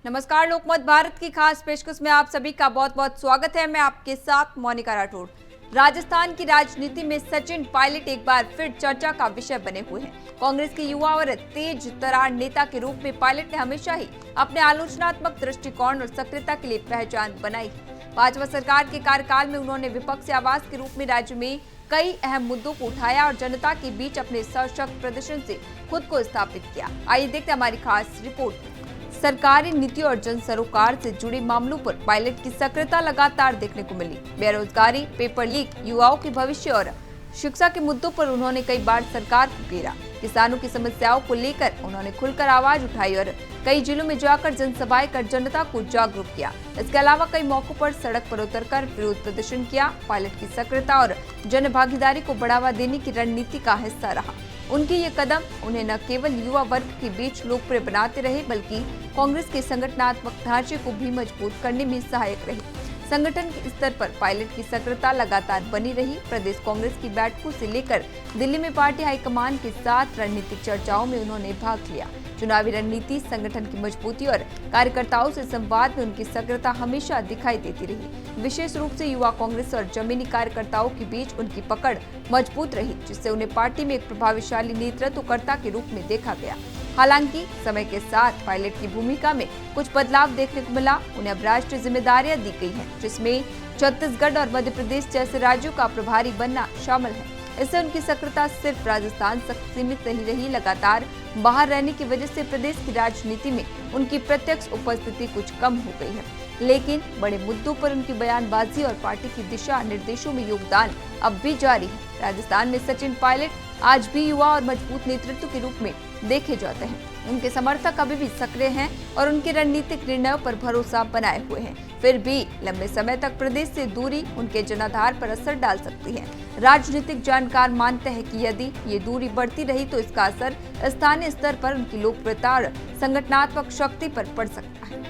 नमस्कार, लोकमत भारत की खास पेशकश में आप सभी का बहुत बहुत स्वागत है। मैं आपके साथ मोनिका राठौड़। राजस्थान की राजनीति में सचिन पायलट एक बार फिर चर्चा का विषय बने हुए हैं। कांग्रेस के युवा और तेज तर्रार नेता के रूप में पायलट ने हमेशा ही अपने आलोचनात्मक दृष्टिकोण और सक्रियता के लिए पहचान बनाई है। भाजपा सरकार के कार्यकाल में उन्होंने विपक्षी आवाज के रूप में राज्य में कई अहम मुद्दों को उठाया और जनता के बीच अपने सशक्त प्रदर्शन से खुद को स्थापित किया। आइए देखते हैं हमारी खास रिपोर्ट। सरकारी नीति और जन सरोकार से जुड़े मामलों पर पायलट की सक्रियता लगातार देखने को मिली। बेरोजगारी, पेपर लीक, युवाओं के भविष्य और शिक्षा के मुद्दों पर उन्होंने कई बार सरकार को घेरा। किसानों की समस्याओं को लेकर उन्होंने खुलकर आवाज उठाई और कई जिलों में जाकर जनसभाएं कर जनता को जागरूक किया। इसके अलावा कई मौकों पर सड़क पर उतरकर विरोध प्रदर्शन किया। पायलट की सक्रियता और जन भागीदारी को बढ़ावा देने की रणनीति का हिस्सा रहा। उनके ये कदम उन्हें न केवल युवा वर्ग के बीच लोकप्रिय बनाते रहे, बल्कि कांग्रेस के संगठनात्मक ढांचे को भी मजबूत करने में सहायक रहे। संगठन के स्तर पर पायलट की सक्रियता लगातार बनी रही। प्रदेश कांग्रेस की बैठकों से लेकर दिल्ली में पार्टी हाईकमान के साथ रणनीतिक चर्चाओं में उन्होंने भाग लिया। चुनावी रणनीति, संगठन की मजबूती और कार्यकर्ताओं से संवाद में उनकी सक्रियता हमेशा दिखाई देती रही। विशेष रूप से युवा कांग्रेस और जमीनी कार्यकर्ताओं के बीच उनकी पकड़ मजबूत रही, जिससे उन्हें पार्टी में एक प्रभावशाली नेतृत्वकर्ता के रूप में देखा गया। हालांकि समय के साथ पायलट की भूमिका में कुछ बदलाव देखने को मिला। उन्हें अब राष्ट्रीय जिम्मेदारियां दी गई हैं, जिसमें छत्तीसगढ़ और मध्य प्रदेश जैसे राज्यों का प्रभारी बनना शामिल है। इससे उनकी सक्रियता सिर्फ राजस्थान तक सीमित नहीं रही। लगातार बाहर रहने की वजह से प्रदेश की राजनीति में उनकी प्रत्यक्ष उपस्थिति कुछ कम हो गई है, लेकिन बड़े मुद्दों पर उनकी बयानबाजी और पार्टी की दिशा निर्देशों में योगदान अब भी जारी है। राजस्थान में सचिन पायलट आज भी युवा और मजबूत नेतृत्व के रूप में देखे जाते हैं। उनके समर्थक अभी भी सक्रिय हैं और उनके रणनीतिक निर्णयों पर भरोसा बनाए हुए हैं। फिर भी लंबे समय तक प्रदेश से दूरी उनके जनाधार पर असर डाल सकती है। राजनीतिक जानकार मानते हैं कि यदि ये दूरी बढ़ती रही तो इसका असर स्थानीय स्तर पर उनकी लोकप्रियता और संगठनात्मक शक्ति पर पड़ सकता है।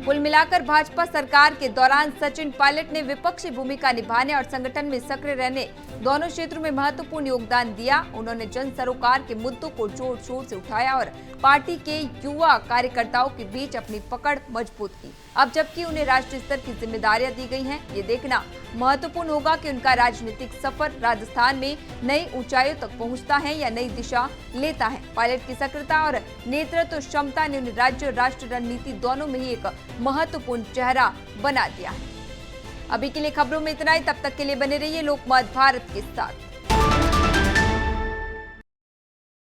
कुल मिलाकर भाजपा सरकार के दौरान सचिन पायलट ने विपक्षी भूमिका निभाने और संगठन में सक्रिय रहने दोनों क्षेत्रों में महत्वपूर्ण योगदान दिया। उन्होंने जन सरोकार के मुद्दों को जोर शोर से उठाया और पार्टी के युवा कार्यकर्ताओं के बीच अपनी पकड़ मजबूत की। अब जबकि उन्हें राष्ट्रीय स्तर की जिम्मेदारियां दी गई हैं, ये देखना महत्वपूर्ण होगा कि उनका राजनीतिक सफर राजस्थान में नई ऊंचाइयों तक पहुंचता है या नई दिशा लेता है। पायलट की सक्रियता और नेतृत्व क्षमता ने उन्हें राज्य और राष्ट्रीय रणनीति दोनों में ही एक महत्वपूर्ण चेहरा बना दिया है। अभी के लिए खबरों में इतना ही। तब तक के लिए बने रहिए लोकमत भारत के साथ।